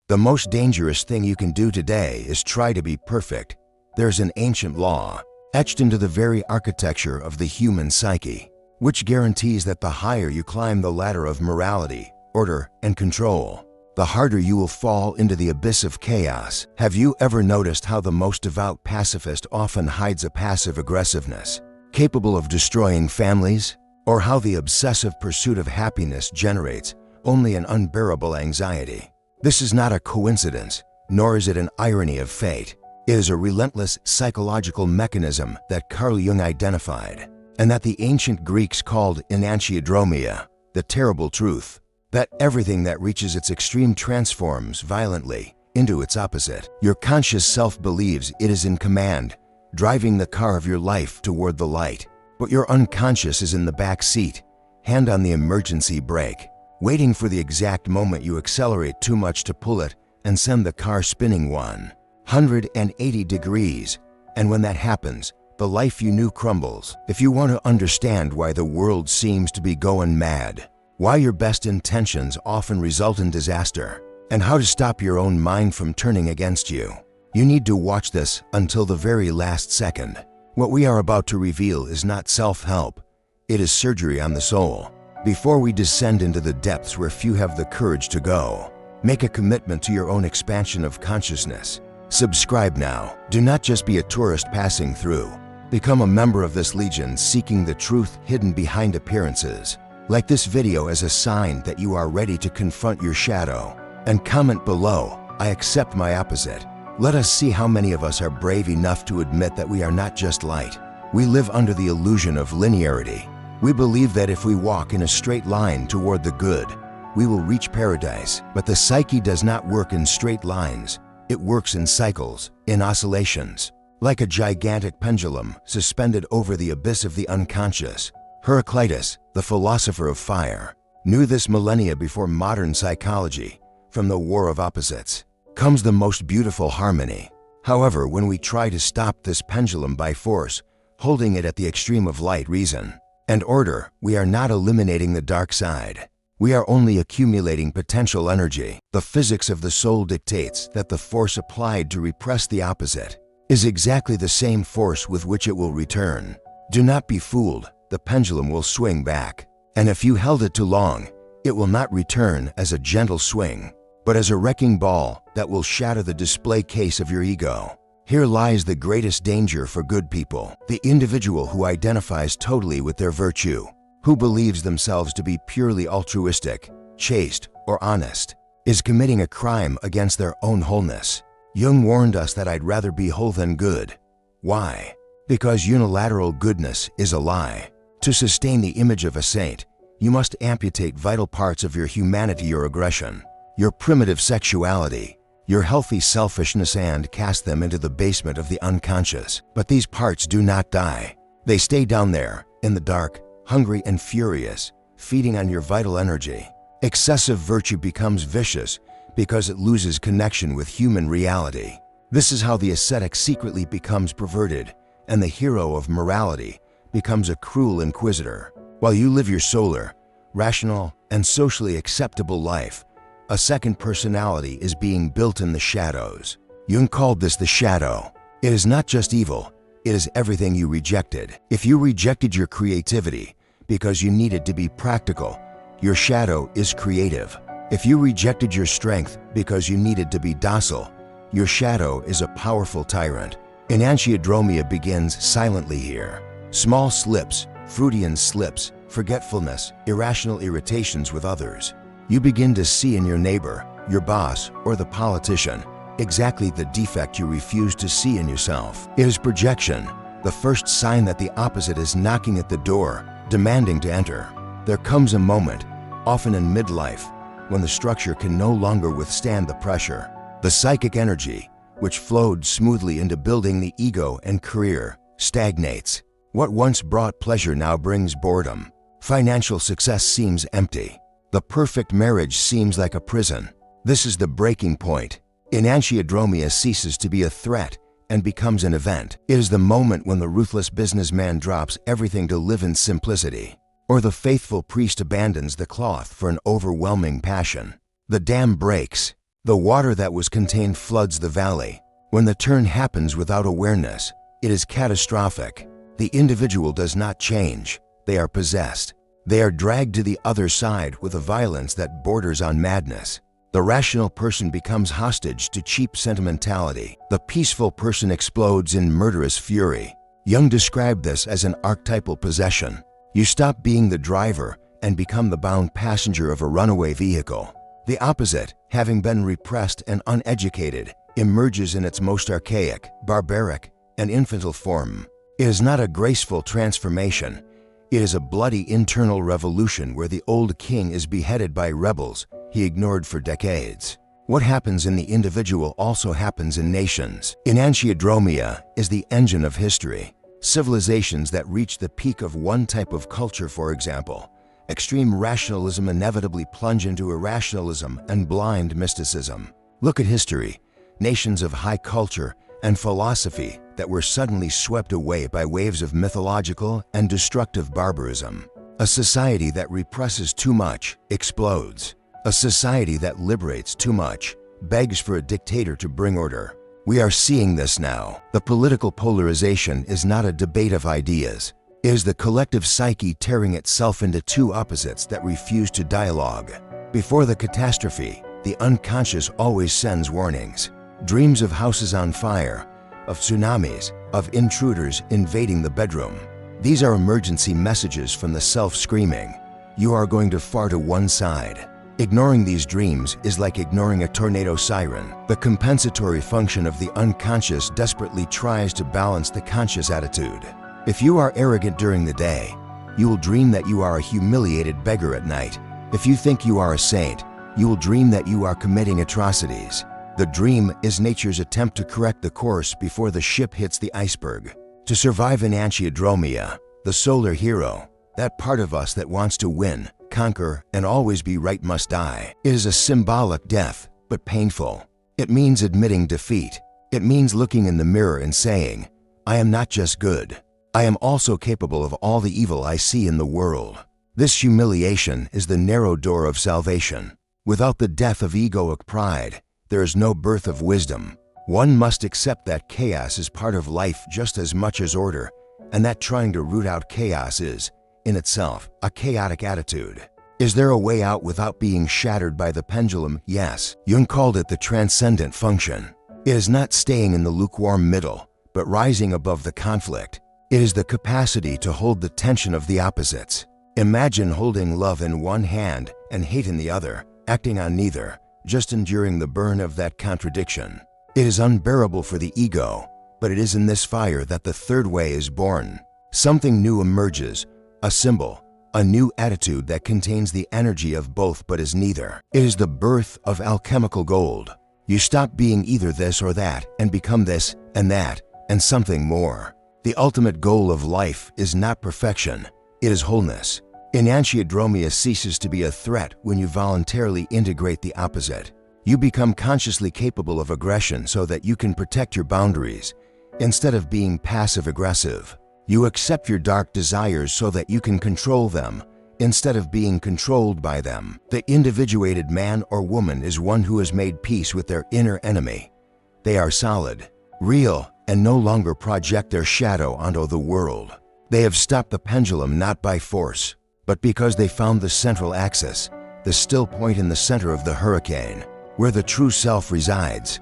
The most dangerous thing you can do today is try to be perfect. There's an ancient law, etched into the very architecture of the human psyche, which guarantees that the higher you climb the ladder of morality, order, and control, the harder you will fall into the abyss of chaos. Have you ever noticed how the most devout pacifist often hides a passive aggressiveness, capable of destroying families? Or how the obsessive pursuit of happiness generates only an unbearable anxiety? This is not a coincidence, nor is it an irony of fate. It is a relentless psychological mechanism that Carl Jung identified, and that the ancient Greeks called enantiodromia, the terrible truth, that everything that reaches its extreme transforms violently into its opposite. Your conscious self believes it is in command, driving the car of your life toward the light. But your unconscious is in the back seat, hand on the emergency brake, waiting for the exact moment you accelerate too much to pull it and send the car spinning 180 degrees. And when that happens, the life you knew crumbles. If you want to understand why the world seems to be going mad, why your best intentions often result in disaster, and how to stop your own mind from turning against you, you need to watch this until the very last second. What we are about to reveal is not self-help, it is surgery on the soul. Before we descend into the depths where few have the courage to go, make a commitment to your own expansion of consciousness. Subscribe now. Do not just be a tourist passing through. Become a member of this legion seeking the truth hidden behind appearances. Like this video as a sign that you are ready to confront your shadow. And comment below, I accept my opposite. Let us see how many of us are brave enough to admit that we are not just light. We live under the illusion of linearity. We believe that if we walk in a straight line toward the good, we will reach paradise. But the psyche does not work in straight lines. It works in cycles, in oscillations. Like a gigantic pendulum suspended over the abyss of the unconscious. Heraclitus, the philosopher of fire, knew this millennia before modern psychology. From the war of opposites comes the most beautiful harmony. However, when we try to stop this pendulum by force, holding it at the extreme of light, reason, and order, we are not eliminating the dark side. We are only accumulating potential energy. The physics of the soul dictates that the force applied to repress the opposite is exactly the same force with which it will return. Do not be fooled, the pendulum will swing back. And if you held it too long, it will not return as a gentle swing, but as a wrecking ball that will shatter the display case of your ego. Here lies the greatest danger for good people, the individual who identifies totally with their virtue, who believes themselves to be purely altruistic, chaste, or honest, is committing a crime against their own wholeness. Jung warned us that I'd rather be whole than good. Why? Because unilateral goodness is a lie. To sustain the image of a saint, you must amputate vital parts of your humanity or aggression, your primitive sexuality, your healthy selfishness, and cast them into the basement of the unconscious. But these parts do not die. They stay down there, in the dark, hungry and furious, feeding on your vital energy. Excessive virtue becomes vicious because it loses connection with human reality. This is how the ascetic secretly becomes perverted, and the hero of morality becomes a cruel inquisitor. While you live your solar, rational, and socially acceptable life, a second personality is being built in the shadows. Jung called this the shadow. It is not just evil, it is everything you rejected. If you rejected your creativity because you needed to be practical, your shadow is creative. If you rejected your strength because you needed to be docile, your shadow is a powerful tyrant. Enantiodromia begins silently here. Small slips, Freudian slips, forgetfulness, irrational irritations with others. You begin to see in your neighbor, your boss, or the politician exactly the defect you refuse to see in yourself. It is projection, the first sign that the opposite is knocking at the door, demanding to enter. There comes a moment, often in midlife, when the structure can no longer withstand the pressure. The psychic energy, which flowed smoothly into building the ego and career, stagnates. What once brought pleasure now brings boredom. Financial success seems empty. The perfect marriage seems like a prison. This is the breaking point. Enantiodromia ceases to be a threat and becomes an event. It is the moment when the ruthless businessman drops everything to live in simplicity, or the faithful priest abandons the cloth for an overwhelming passion. The dam breaks. The water that was contained floods the valley. When the turn happens without awareness, it is catastrophic. The individual does not change. They are possessed. They are dragged to the other side with a violence that borders on madness. The rational person becomes hostage to cheap sentimentality. The peaceful person explodes in murderous fury. Jung described this as an archetypal possession. You stop being the driver and become the bound passenger of a runaway vehicle. The opposite, having been repressed and uneducated, emerges in its most archaic, barbaric, and infantile form. It is not a graceful transformation. It is a bloody internal revolution where the old king is beheaded by rebels he ignored for decades. What happens in the individual also happens in nations. Enantiodromia is the engine of history. Civilizations that reach the peak of one type of culture, for example, extreme rationalism, inevitably plunge into irrationalism and blind mysticism. Look at history. Nations of high culture and philosophy that were suddenly swept away by waves of mythological and destructive barbarism. A society that represses too much explodes. A society that liberates too much begs for a dictator to bring order. We are seeing this now. The political polarization is not a debate of ideas. It is the collective psyche tearing itself into two opposites that refuse to dialogue. Before the catastrophe, the unconscious always sends warnings. Dreams of houses on fire, of tsunamis, of intruders invading the bedroom. These are emergency messages from the self screaming, "You are going to far to one side." Ignoring these dreams is like ignoring a tornado siren. The compensatory function of the unconscious desperately tries to balance the conscious attitude. If you are arrogant during the day, you will dream that you are a humiliated beggar at night. If you think you are a saint, you will dream that you are committing atrocities. The dream is nature's attempt to correct the course before the ship hits the iceberg. To survive in anxieties, the solar hero, that part of us that wants to win, conquer, and always be right must die. It is a symbolic death, but painful. It means admitting defeat. It means looking in the mirror and saying, "I am not just good. I am also capable of all the evil I see in the world." This humiliation is the narrow door of salvation. Without the death of egoic pride, there is no birth of wisdom. One must accept that chaos is part of life just as much as order, and that trying to root out chaos is, in itself, a chaotic attitude. Is there a way out without being shattered by the pendulum? Yes. Jung called it the transcendent function. It is not staying in the lukewarm middle, but rising above the conflict. It is the capacity to hold the tension of the opposites. Imagine holding love in one hand and hate in the other, acting on neither, just enduring the burn of that contradiction. It is unbearable for the ego, but it is in this fire that the third way is born. Something new emerges, a symbol, a new attitude that contains the energy of both but is neither. It is the birth of alchemical gold. You stop being either this or that and become this and that and something more. The ultimate goal of life is not perfection, it is wholeness. Enantiodromia ceases to be a threat when you voluntarily integrate the opposite. You become consciously capable of aggression so that you can protect your boundaries, instead of being passive-aggressive. You accept your dark desires so that you can control them, instead of being controlled by them. The individuated man or woman is one who has made peace with their inner enemy. They are solid, real, and no longer project their shadow onto the world. They have stopped the pendulum not by force, but because they found the central axis, the still point in the center of the hurricane, where the true self resides.